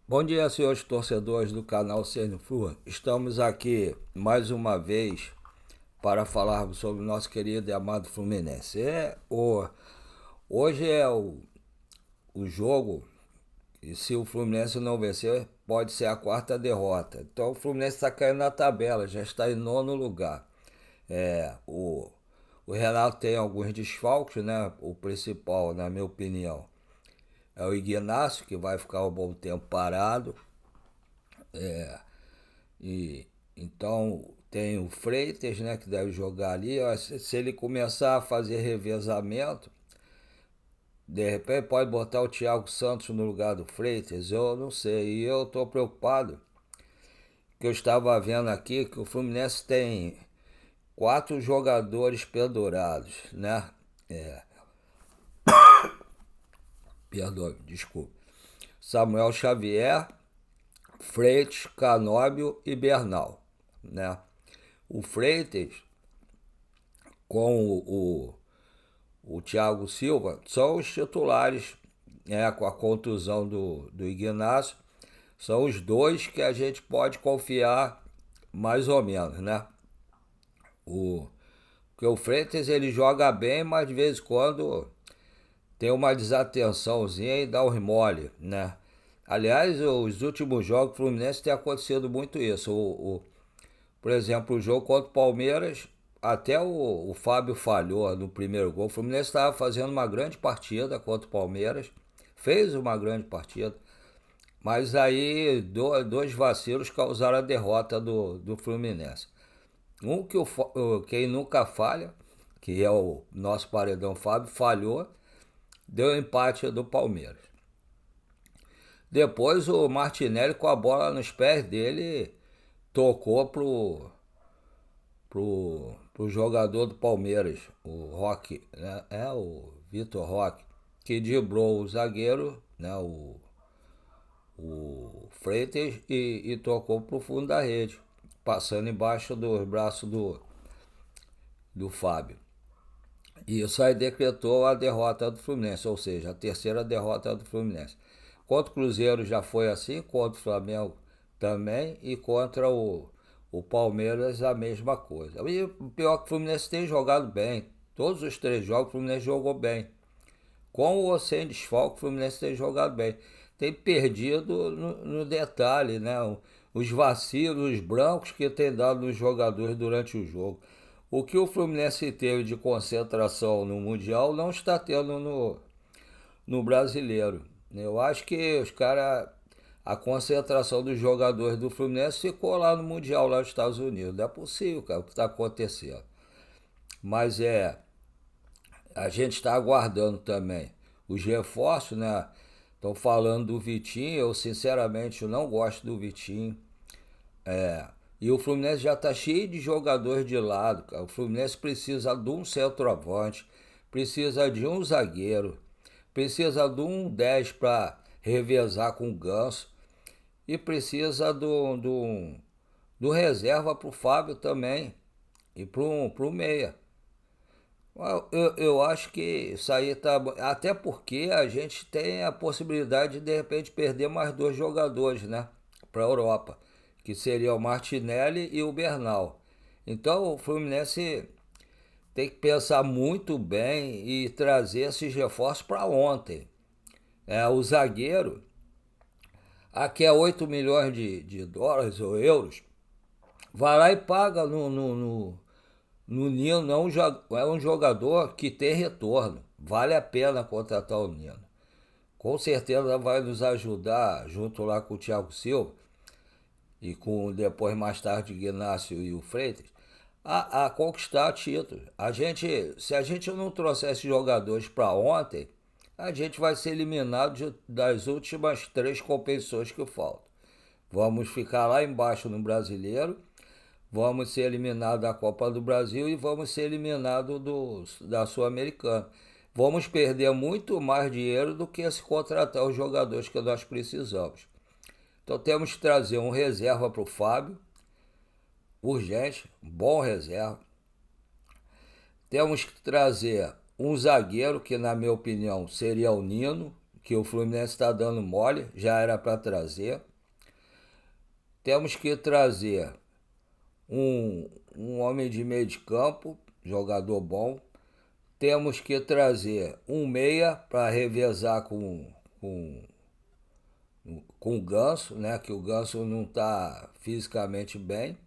Bom dia, senhores torcedores do canal Flu. Estamos aqui mais uma vez para falarmos sobre o nosso querido e amado Fluminense. Hoje é o jogo, e se o Fluminense não vencer, pode ser a quarta derrota. Então o Fluminense está caindo na tabela, já está em nono lugar. É, o, o Renato tem alguns desfalques, né? O principal, na minha opinião, é o Ignacio, que vai ficar um bom tempo parado. E então tem o Freitas, né, que deve jogar ali. Ó, se ele começar a fazer revezamento, de repente pode botar o Thiago Santos no lugar do Freitas. Eu não sei. E eu estou preocupado, que eu estava vendo aqui que o Fluminense tem quatro jogadores pendurados, né? É, Perdoe, desculpa. Samuel Xavier, Freitas, Canóbio e Bernal, né? O Freitas com o Thiago Silva são os titulares, com a contusão do Ignacio. São os dois que a gente pode confiar mais ou menos, né? O, porque o Freitas ele joga bem, mas de vez em quando tem uma desatençãozinha e dá um mole, né? Aliás, os últimos jogos do Fluminense tem acontecido muito isso. Por exemplo, o jogo contra o Palmeiras, até o Fábio falhou no primeiro gol. O Fluminense estava fazendo uma grande partida contra o Palmeiras, fez uma grande partida, mas aí dois vacilos causaram a derrota do Fluminense. Um que quem nunca falha, que é o nosso paredão Fábio, falhou, deu empate do Palmeiras. Depois o Martinelli com a bola nos pés dele tocou pro jogador do Palmeiras, o Roque, né? O Vitor Roque, que driblou o zagueiro, né? O Freitas e tocou pro fundo da rede, passando embaixo dos braços do Fábio. E isso aí decretou a derrota do Fluminense, ou seja, a terceira derrota do Fluminense. Contra o Cruzeiro já foi assim, contra o Flamengo também e contra o Palmeiras a mesma coisa. E o pior é que o Fluminense tem jogado bem. Todos os três jogos o Fluminense jogou bem. Com ou sem desfalque, o Fluminense tem jogado bem. Tem perdido no detalhe, né? Os vacilos, os brancos que tem dado nos jogadores durante o jogo. O que o Fluminense teve de concentração no Mundial não está tendo no Brasileiro. Eu acho que os caras, a concentração dos jogadores do Fluminense ficou lá no Mundial, lá nos Estados Unidos. Não é possível, cara, o que está acontecendo. Mas a gente está aguardando também os reforços, né? Estão falando do Vitinho, eu sinceramente não gosto do Vitinho. E o Fluminense já está cheio de jogadores de lado, cara. O Fluminense precisa de um centroavante, precisa de um zagueiro, precisa de um 10 para revezar com o Ganso e precisa do reserva para o Fábio também e pro meia. Eu acho que isso aí tá. Até porque a gente tem a possibilidade de repente perder mais dois jogadores, né? Para a Europa, que seria o Martinelli e o Bernal. Então o Fluminense tem que pensar muito bem e trazer esses reforços para ontem. O zagueiro, aqui é 8 milhões de dólares ou euros, vai lá e paga no Nino. Não é um jogador que tem retorno. Vale a pena contratar o Nino. Com certeza vai nos ajudar, junto lá com o Thiago Silva e com depois mais tarde o Ignacio e o Freitas, a conquistar títulos. Se a gente não trouxer esses jogadores para ontem, a gente vai ser eliminado das últimas três competições que faltam. Vamos ficar lá embaixo no Brasileiro, vamos ser eliminados da Copa do Brasil e vamos ser eliminados da Sul-Americana. Vamos perder muito mais dinheiro do que se contratar os jogadores que nós precisamos. Então temos que trazer um reserva para o Fábio, urgente, um bom reserva. Temos que trazer um zagueiro, que na minha opinião seria o Nino, que o Fluminense está dando mole, já era para trazer. Temos que trazer um homem de meio de campo, jogador bom. Temos que trazer um meia para revezar com o Ganso, né? Que o Ganso não está fisicamente bem.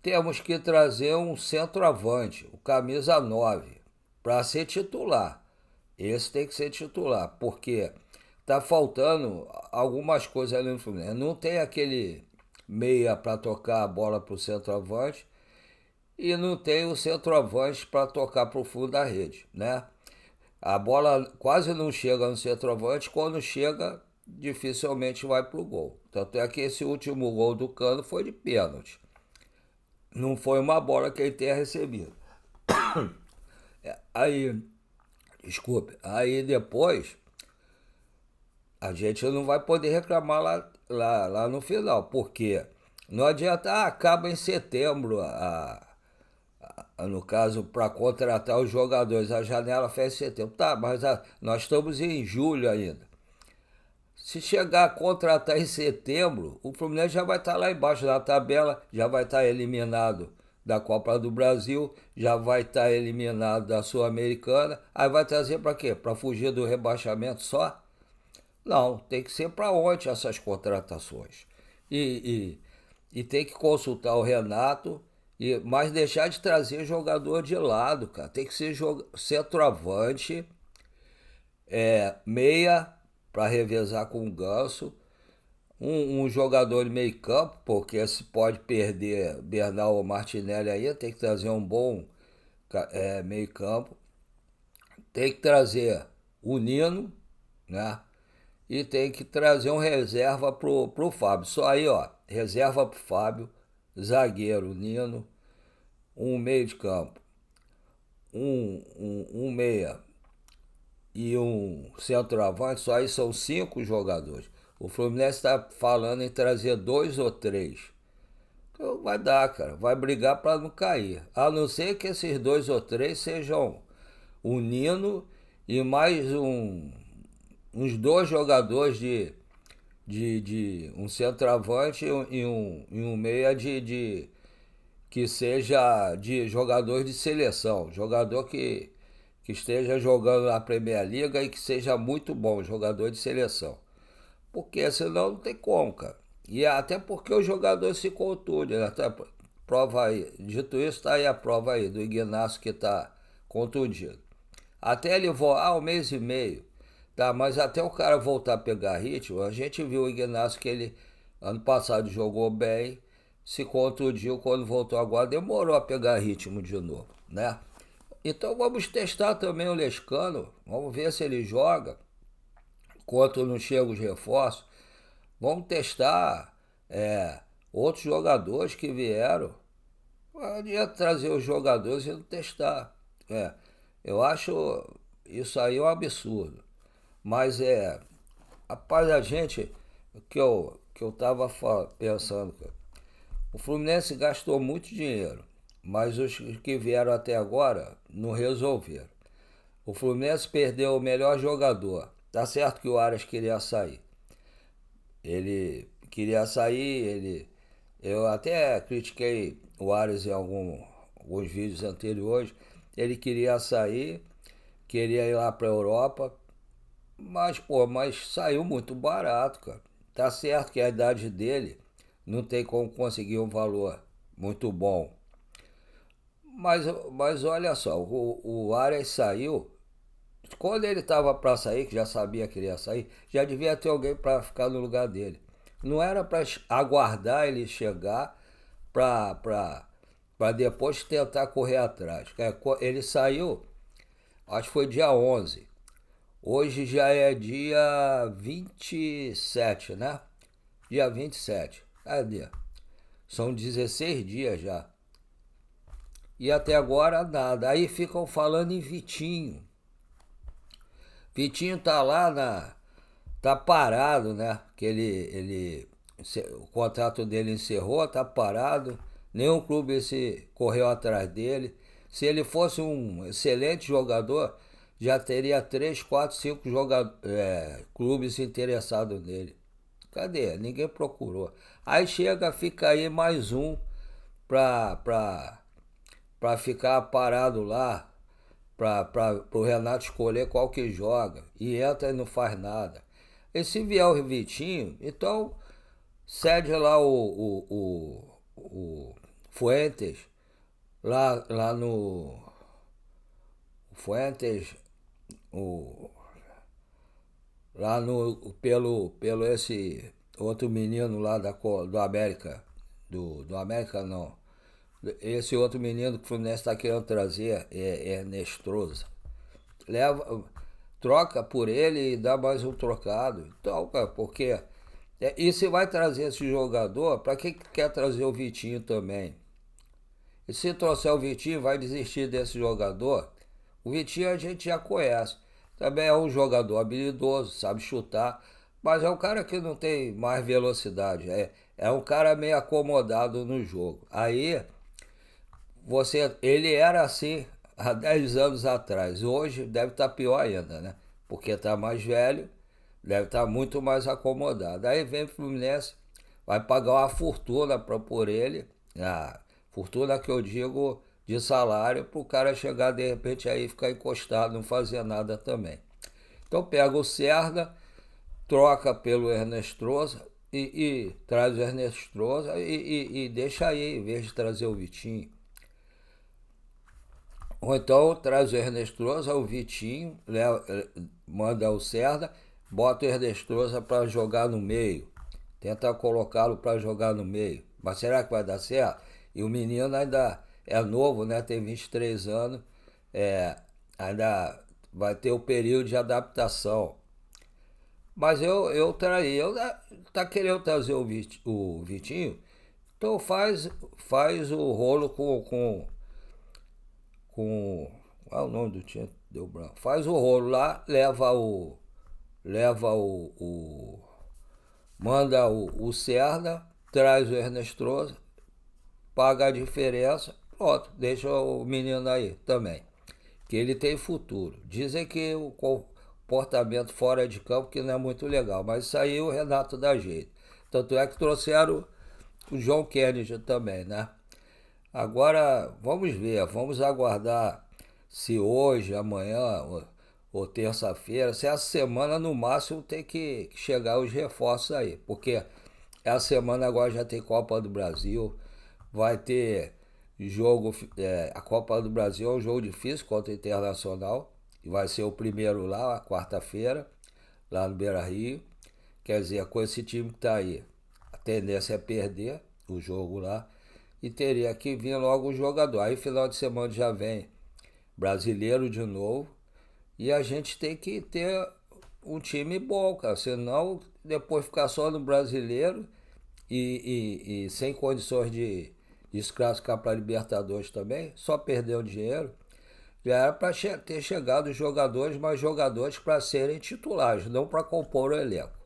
Temos que trazer um centroavante, o camisa 9, para ser titular. Esse tem que ser titular, porque tá faltando algumas coisas ali no Fluminense. Não tem aquele meia para tocar a bola para o centroavante e não tem o centroavante para tocar para o fundo da rede, né? A bola quase não chega no centroavante, quando chega, dificilmente vai para o gol. Tanto é que esse último gol do Cano foi de pênalti. Não foi uma bola que ele tenha recebido. Aí, desculpe, aí depois a gente não vai poder reclamar lá no final, porque não adianta, acaba em setembro, no caso, para contratar os jogadores, a janela fecha em setembro. Tá, mas nós estamos em julho ainda. Se chegar a contratar em setembro, o Fluminense já vai estar lá embaixo na tabela, já vai estar eliminado da Copa do Brasil, já vai estar eliminado da Sul-Americana. Aí vai trazer para quê? Para fugir do rebaixamento só? Não, tem que ser para onde essas contratações. E tem que consultar o Renato, mas deixar de trazer jogador de lado, cara. Tem que ser centroavante, meia para revezar com o Ganso, um jogador de meio campo, porque se pode perder Bernal ou Martinelli aí, tem que trazer um bom meio campo. Tem que trazer o Nino, né? E tem que trazer um reserva pro Fábio. Só aí, ó, reserva pro Fábio, zagueiro Nino, um meio de campo, um meia e um centroavante, só aí são 5 jogadores. O Fluminense está falando em trazer 2 ou 3. Então vai dar, cara. Vai brigar para não cair. A não ser que esses 2 ou 3 sejam o Nino e mais uns 2 jogadores de um centroavante e um meia que seja de jogador de seleção. Jogador que esteja jogando na Premier League e que seja muito bom, jogador de seleção. Porque senão não tem como, cara. E até porque o jogador se contunde, né? Até prova aí. Dito isso, tá aí a prova aí do Ignacio que tá contundido. Até ele voar um mês e meio. Tá, mas até o cara voltar a pegar ritmo, a gente viu o Ignacio que ele ano passado jogou bem, se contundiu quando voltou agora, demorou a pegar ritmo de novo, né? Então vamos testar também o Lescano, vamos ver se ele joga, enquanto não chegam os reforços. Vamos testar outros jogadores que vieram. Não adianta trazer os jogadores e não testar. Eu acho isso aí um absurdo. Mas rapaz, a gente, que eu tava pensando, cara, o Fluminense gastou muito dinheiro, mas os que vieram até agora não resolveram. O Fluminense perdeu o melhor jogador. Tá certo que o Arias queria sair. Ele queria sair, eu até critiquei o Arias em alguns vídeos anteriores. Ele queria sair, queria ir lá para a Europa, mas saiu muito barato, cara. Tá certo que a idade dele não tem como conseguir um valor muito bom. Mas olha só, o Arias saiu. Quando ele estava para sair, que já sabia que ele ia sair, já devia ter alguém para ficar no lugar dele. Não era para aguardar ele chegar para depois tentar correr atrás. Ele saiu, acho que foi dia 11. Hoje já é dia 27, né? Dia 27. Cadê? São 16 dias já. E até agora nada. Aí ficam falando em Vitinho. Vitinho tá lá tá parado, né? Que o contrato dele encerrou, tá parado. Nenhum clube se correu atrás dele. Se ele fosse um excelente jogador, já teria 3, 4, 5 clubes interessados nele. Cadê? Ninguém procurou. Aí chega, fica aí mais um pra ficar parado lá, pro Renato escolher qual que joga. E entra e não faz nada. E se vier o Vitinho, então cede lá o Fuentes, lá no Fuentes, o, lá no, pelo esse outro menino lá do América, do América não, esse outro menino que o Fluminense está querendo trazer é Nestrosa. Leva, troca por ele e dá mais um trocado. Então, cara, porque. E se vai trazer esse jogador, para que quer trazer o Vitinho também? E se trouxer o Vitinho, vai desistir desse jogador? O Vitinho a gente já conhece. Também é um jogador habilidoso, sabe chutar, mas é um cara que não tem mais velocidade. É um cara meio acomodado no jogo. Aí ele era assim há 10 anos atrás. Hoje deve estar pior ainda, né? Porque está mais velho, deve estar muito mais acomodado. Aí vem o Fluminense, vai pagar uma fortuna para pôr ele, a fortuna que eu digo de salário, para o cara chegar de repente aí ficar encostado, não fazer nada também. Então pega o Serda, troca pelo Ernestrosa e traz o Ernestrosa e deixa aí, em vez de trazer o Vitinho. Ou então traz o Ernestrosa, o Vitinho, manda o Serda, bota o Ernestrosa para jogar no meio. Tenta colocá-lo para jogar no meio. Mas será que vai dar certo? E o menino ainda é novo, né? Tem 23 anos. Ainda vai ter o período de adaptação. Mas eu traria. Tá querendo trazer o Vitinho? Então faz o rolo com. Qual é o nome do time? Deu branco. Faz o rolo lá, Leva manda o Serda, traz o Ernestrosa, paga a diferença, pronto, deixa o menino aí também. Que ele tem futuro. Dizem que o comportamento fora de campo que não é muito legal, mas isso aí o Renato dá jeito. Tanto é que trouxeram o João Kennedy também, né? Agora, vamos ver, vamos aguardar se hoje, amanhã ou terça-feira, se essa semana no máximo tem que chegar os reforços aí, porque essa semana agora já tem Copa do Brasil, vai ter jogo, a Copa do Brasil é um jogo difícil contra o Internacional, e vai ser o primeiro lá, quarta-feira, lá no Beira-Rio, quer dizer, com esse time que tá aí, a tendência é perder o jogo lá, e teria que vir logo o jogador. Aí final de semana já vem brasileiro de novo. E a gente tem que ter um time bom, cara. Senão depois ficar só no brasileiro e sem condições de se classificar para Libertadores também, só perder o dinheiro. Já era para ter chegado os jogadores, mas jogadores para serem titulares, não para compor o elenco.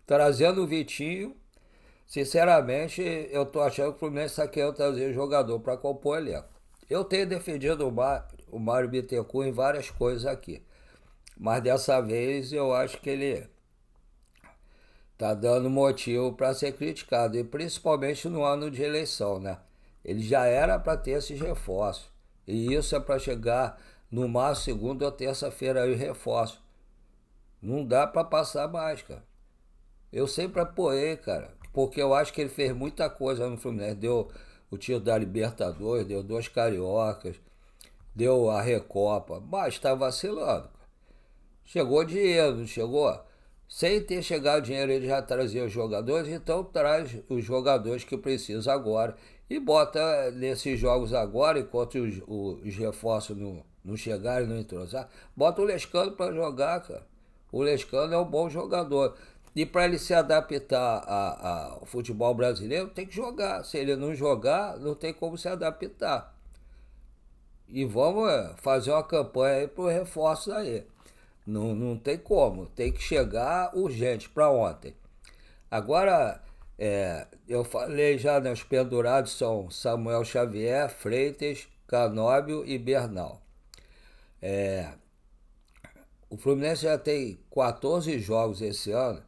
Trazendo o Vitinho, sinceramente, eu tô achando que o Fluminense está querendo trazer jogador para compor elenco. Eu tenho defendido o Mário Bittencourt em várias coisas aqui. Mas dessa vez eu acho que ele tá dando motivo para ser criticado. E principalmente no ano de eleição, né? Ele já era para ter esses reforços. E isso é para chegar no máximo segunda ou terça-feira aí reforço. Não dá para passar mais, cara. Eu sempre apoiei, cara, porque eu acho que ele fez muita coisa no Fluminense. Deu o título da Libertadores, deu 2 cariocas, deu a Recopa, mas está vacilando. Chegou dinheiro, não chegou? Sem ter chegado dinheiro, ele já trazia os jogadores, então traz os jogadores que precisa agora. E bota nesses jogos agora, enquanto os reforços não chegarem, não entrosar, bota o Lescano para jogar, cara. O Lescano é um bom jogador. E para ele se adaptar ao futebol brasileiro, tem que jogar. Se ele não jogar, não tem como se adaptar. E vamos fazer uma campanha aí para reforços aí. Não tem como. Tem que chegar urgente para ontem. Agora, eu falei já, né, os pendurados são Samuel Xavier, Freitas, Canóbio e Bernal. o Fluminense já tem 14 jogos esse ano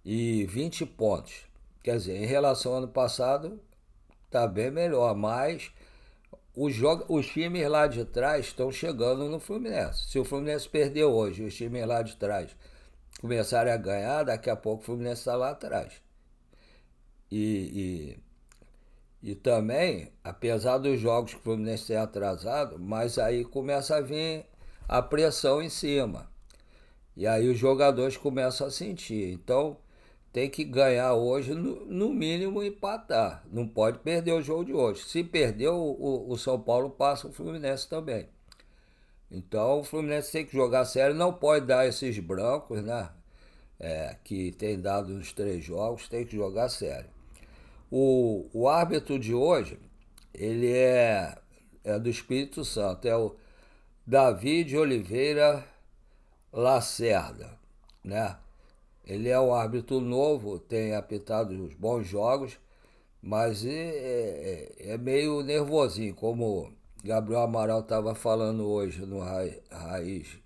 e 20 pontos. Quer dizer, em relação ao ano passado, tá bem melhor, mas os times lá de trás estão chegando no Fluminense. Se o Fluminense perdeu hoje, os times lá de trás começarem a ganhar, daqui a pouco o Fluminense está lá atrás. E, e também, apesar dos jogos que o Fluminense tem atrasado, mas aí começa a vir a pressão em cima. E aí os jogadores começam a sentir. Então tem que ganhar hoje, no mínimo empatar. Não pode perder o jogo de hoje. Se perder, o São Paulo passa o Fluminense também. Então o Fluminense tem que jogar sério, não pode dar esses brancos, né? Que tem dado nos 3 jogos, tem que jogar sério. O árbitro de hoje, ele é do Espírito Santo, é o David Oliveira Lacerda, né? Ele é um árbitro novo, tem apitado uns bons jogos, mas é meio nervosinho, como Gabriel Amaral estava falando hoje no Raiz,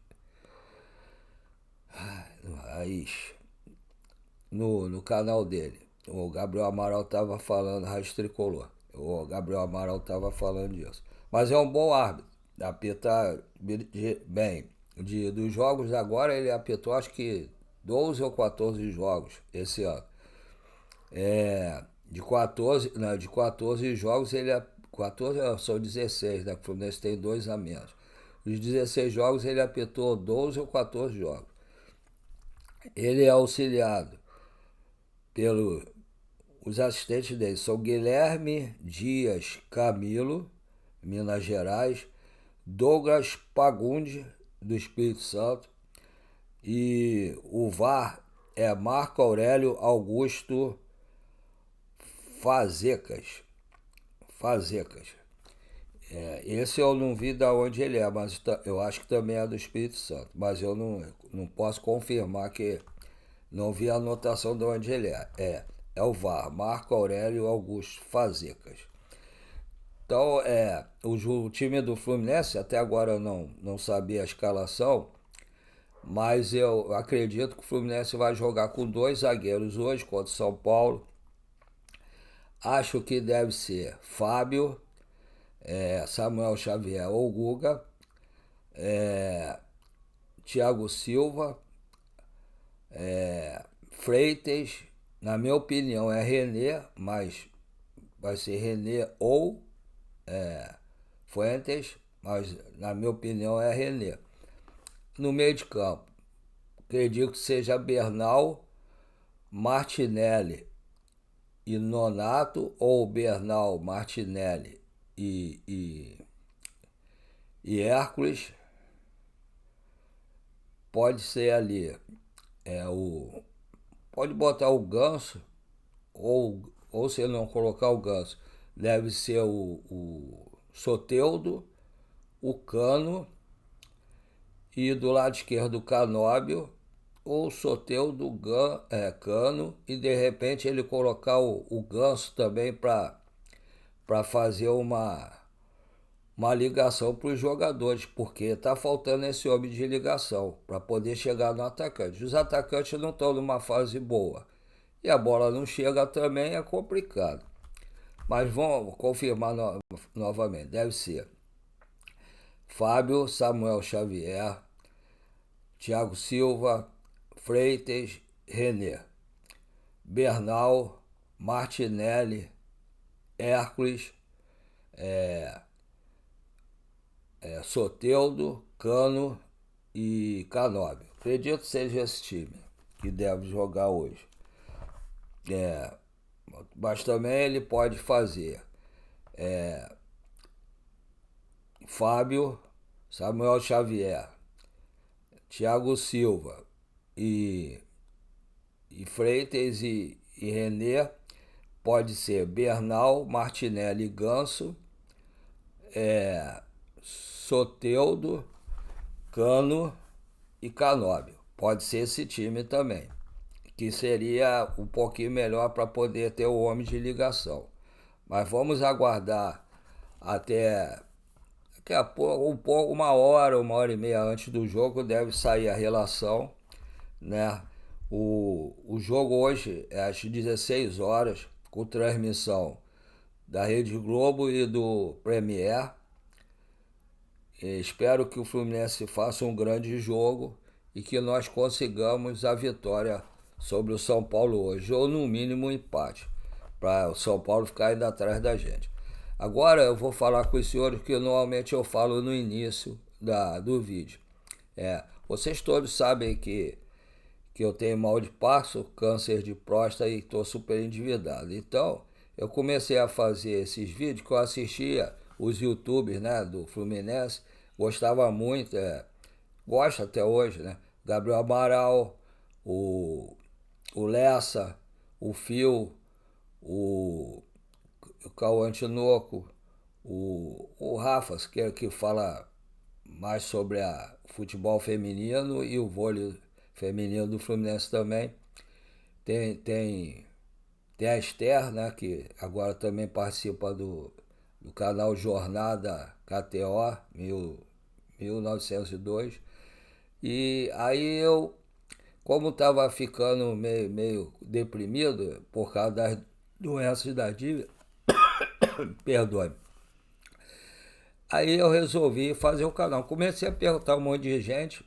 no canal dele. O Gabriel Amaral estava falando, Raiz Tricolor. O Gabriel Amaral estava falando disso. Mas é um bom árbitro, apita bem. Dos jogos agora, ele apitou acho que 12 ou 14 jogos esse ano. De 14 jogos, 14 são 16, né? O Fluminense tem 2 a menos. Dos 16 jogos, ele apitou 12 ou 14 jogos. Ele é auxiliado os assistentes dele são Guilherme Dias Camilo, Minas Gerais, Douglas Pagundi, do Espírito Santo, e o VAR é Marco Aurélio Augusto Fazecas. Esse eu não vi de onde ele é, mas eu acho que também é do Espírito Santo. Mas eu não posso confirmar que não vi a anotação de onde ele é. É o VAR, Marco Aurélio Augusto Fazecas. Então, o time do Fluminense, até agora eu não sabia a escalação, mas eu acredito que o Fluminense vai jogar com 2 zagueiros hoje contra o São Paulo. Acho que deve ser Fábio, Samuel Xavier ou Guga, Thiago Silva, Freitas, na minha opinião é René, mas vai ser René ou Fuentes, mas na minha opinião é René. No meio de campo, acredito que seja Bernal, Martinelli e Nonato, ou Bernal, Martinelli e Hércules. Pode ser ali, pode botar o Ganso, ou se ele não colocar o Ganso, deve ser o Soteldo, o Cano, e do lado esquerdo o Canóbio, ou Soteldo, Cano, e de repente ele colocar o Ganso também para fazer uma ligação para os jogadores, porque está faltando esse homem de ligação para poder chegar no atacante. Os atacantes não estão numa fase boa e a bola não chega também, é complicado. Mas vamos confirmar novamente, deve ser Fábio, Samuel Xavier, Thiago Silva, Freitas, René, Bernal, Martinelli, Hércules, Soteldo, Cano e Canóbio. Acredito que seja esse time que deve jogar hoje. Mas também ele pode fazer Fábio, Samuel Xavier, Thiago Silva e Freitas e René. Pode ser Bernal, Martinelli e Ganso, Soteldo, Cano e Canóbio. Pode ser esse time também, que seria um pouquinho melhor para poder ter o homem de ligação. Mas vamos aguardar até daqui a pouco, uma hora e meia antes do jogo, deve sair a relação, né? O jogo hoje é às 16 horas, com transmissão da Rede Globo e do Premier. Espero que o Fluminense faça um grande jogo e que nós consigamos a vitória sobre o São Paulo hoje, ou no mínimo um empate, para o São Paulo ficar ainda atrás da gente. Agora eu vou falar com os senhores que normalmente eu falo no início do vídeo. Vocês todos sabem que eu tenho mal de Parkinson, câncer de próstata e estou super endividado. Então, eu comecei a fazer esses vídeos que eu assistia os YouTubers, né, do Fluminense, gostava muito, gosto até hoje, né? Gabriel Amaral, o Lessa, o Fio, o Cauã Tinoco, o Rafas, que fala mais sobre o futebol feminino e o vôlei feminino do Fluminense também. Tem a Esther, né, que agora também participa do canal Jornada KTO 1902. E aí eu, como estava ficando meio deprimido por causa das doenças da dívida, perdoe. Aí eu resolvi fazer o canal. Comecei a perguntar um monte de gente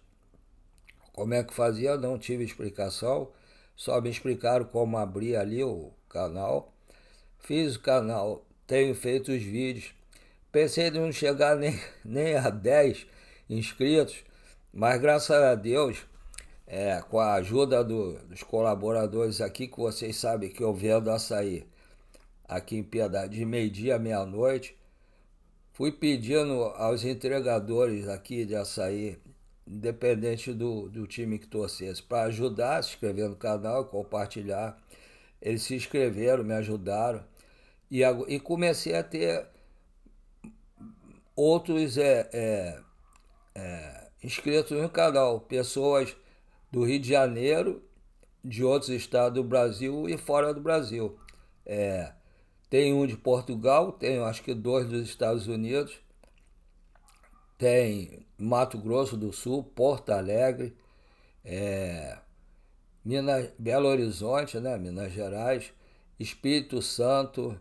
como é que fazia, não tive explicação. Só me explicaram como abrir ali o canal. Fiz o canal, tenho feito os vídeos. Pensei em não chegar nem a 10 inscritos, mas graças a Deus, com a ajuda dos colaboradores aqui, que vocês sabem que eu vendo açaí aqui em Piedade de meio-dia à meia-noite, fui pedindo aos entregadores aqui de açaí, independente do time que torcesse, para ajudar, se inscrever no canal, compartilhar. Eles se inscreveram, me ajudaram. E comecei a ter outros inscritos no canal, pessoas do Rio de Janeiro, de outros estados do Brasil e fora do Brasil. Tem um de Portugal, tem acho que 2 dos Estados Unidos, tem Mato Grosso do Sul, Porto Alegre, Belo Horizonte, né, Minas Gerais, Espírito Santo,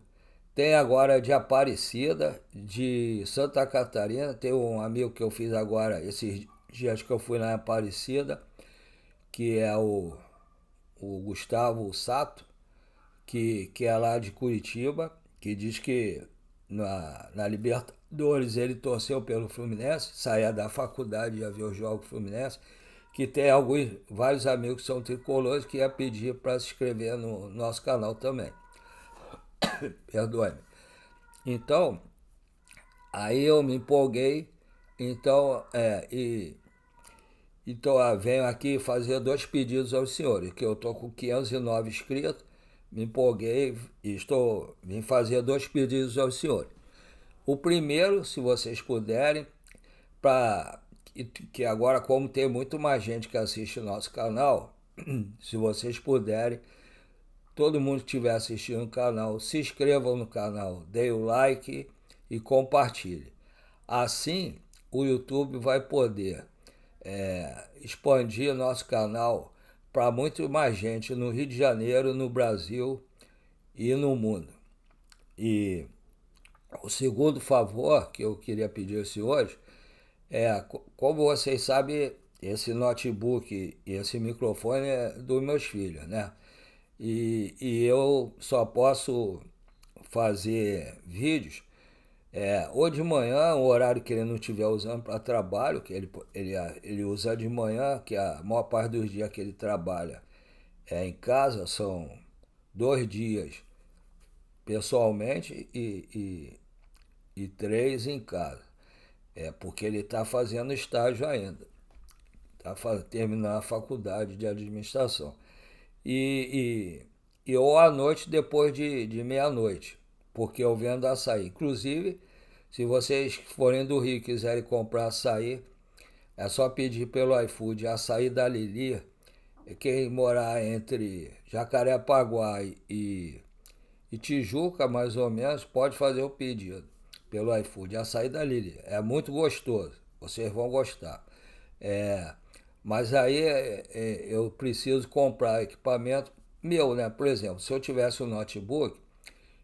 tem agora de Aparecida, de Santa Catarina, tem um amigo que eu fiz agora, esses dias que eu fui na Aparecida, que é o Gustavo Sato, que é lá de Curitiba, que diz que na Libertadores ele torceu pelo Fluminense, saía da faculdade e ia ver os jogos do Fluminense, que tem vários amigos que são tricolores que ia pedir para se inscrever no nosso canal também. Perdoe-me. Então, aí eu me empolguei, então, venho aqui fazer 2 pedidos aos senhores, que eu estou com 509 inscritos, me empolguei e vim fazer 2 pedidos aos senhores. O primeiro, se vocês puderem, que agora, como tem muito mais gente que assiste o nosso canal, se vocês puderem, todo mundo que estiver assistindo o canal, se inscrevam no canal, deem o like e compartilhe. Assim, o YouTube vai poder expandir nosso canal para muito mais gente no Rio de Janeiro, no Brasil e no mundo. E o segundo favor que eu queria pedir aos senhores como vocês sabem, esse notebook e esse microfone é dos meus filhos, né? E eu só posso fazer vídeos ou de manhã, o horário que ele não estiver usando para trabalho, que ele usa de manhã, que a maior parte dos dias que ele trabalha em casa, são 2 dias pessoalmente e 3 em casa. Porque ele está fazendo estágio ainda, está terminando a faculdade de administração. Ou à noite depois de meia-noite, porque eu vendo açaí. Inclusive, se vocês forem do Rio e quiserem comprar açaí, é só pedir pelo iFood açaí da Lili. Quem morar entre Jacarepaguá e Tijuca, mais ou menos, pode fazer o pedido. pelo iFood. Açaí da Lili. É muito gostoso. Vocês vão gostar. Mas aí eu preciso comprar equipamento meu, né? Por exemplo, se eu tivesse um notebook,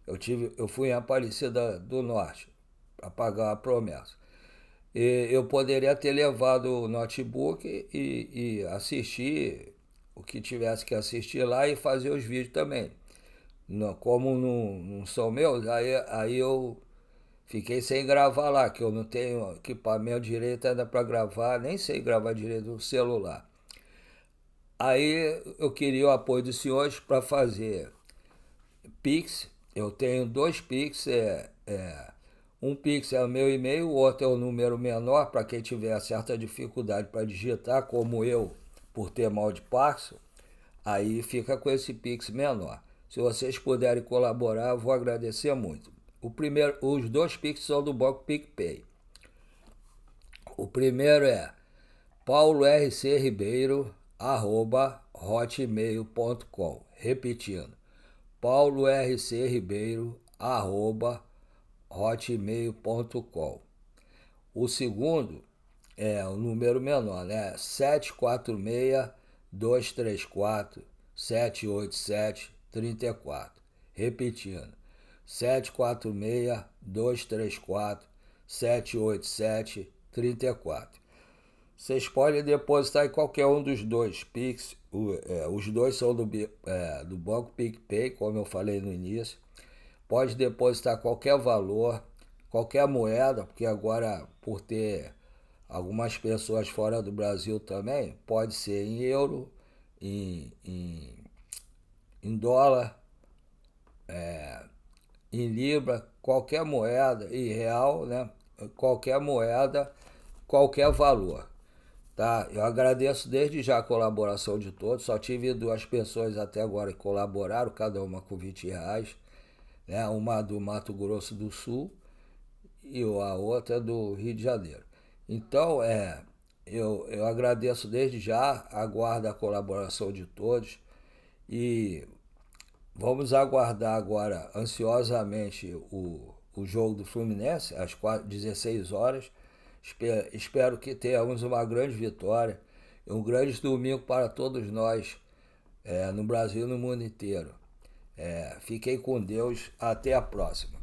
eu fui em Aparecida do Norte para pagar a promessa. E eu poderia ter levado o notebook e assistir o que tivesse que assistir lá e fazer os vídeos também. Como não são meus, aí eu fiquei sem gravar lá, que eu não tenho equipamento direito ainda para gravar, nem sei gravar direito no celular. Aí eu queria o apoio dos senhores para fazer Pix. Eu tenho dois Pix, um Pix é o meu e-mail, o outro é o número menor para quem tiver certa dificuldade para digitar, como eu, por ter mal de Parkinson, aí fica com esse Pix menor. Se vocês puderem colaborar, eu vou agradecer muito. Os dois Pix são do Banco PicPay. O primeiro é paulorcribeiro@hotmail.com. Repetindo, paulorcribeiro@hotmail.com. O segundo é o número menor, né? 746-234-787-34. Repetindo, 746-234-787-34. Vocês podem depositar em qualquer um dos dois Pix. Os dois são do Banco PicPay, como eu falei no início. Pode depositar qualquer valor, qualquer moeda, porque agora, por ter algumas pessoas fora do Brasil também, pode ser em euro, em dólar, em libra, qualquer moeda, em real, né? Qualquer moeda, qualquer valor. Tá? Eu agradeço desde já a colaboração de todos. Só tive duas pessoas até agora que colaboraram, cada uma com R$ 20, né? Uma do Mato Grosso do Sul e a outra do Rio de Janeiro. Então, eu agradeço desde já, aguardo a colaboração de todos e vamos aguardar agora ansiosamente o jogo do Fluminense às 16 horas. Espero que tenhamos uma grande vitória e um grande domingo para todos nós, no Brasil e no mundo inteiro. Fiquem com Deus. Até a próxima.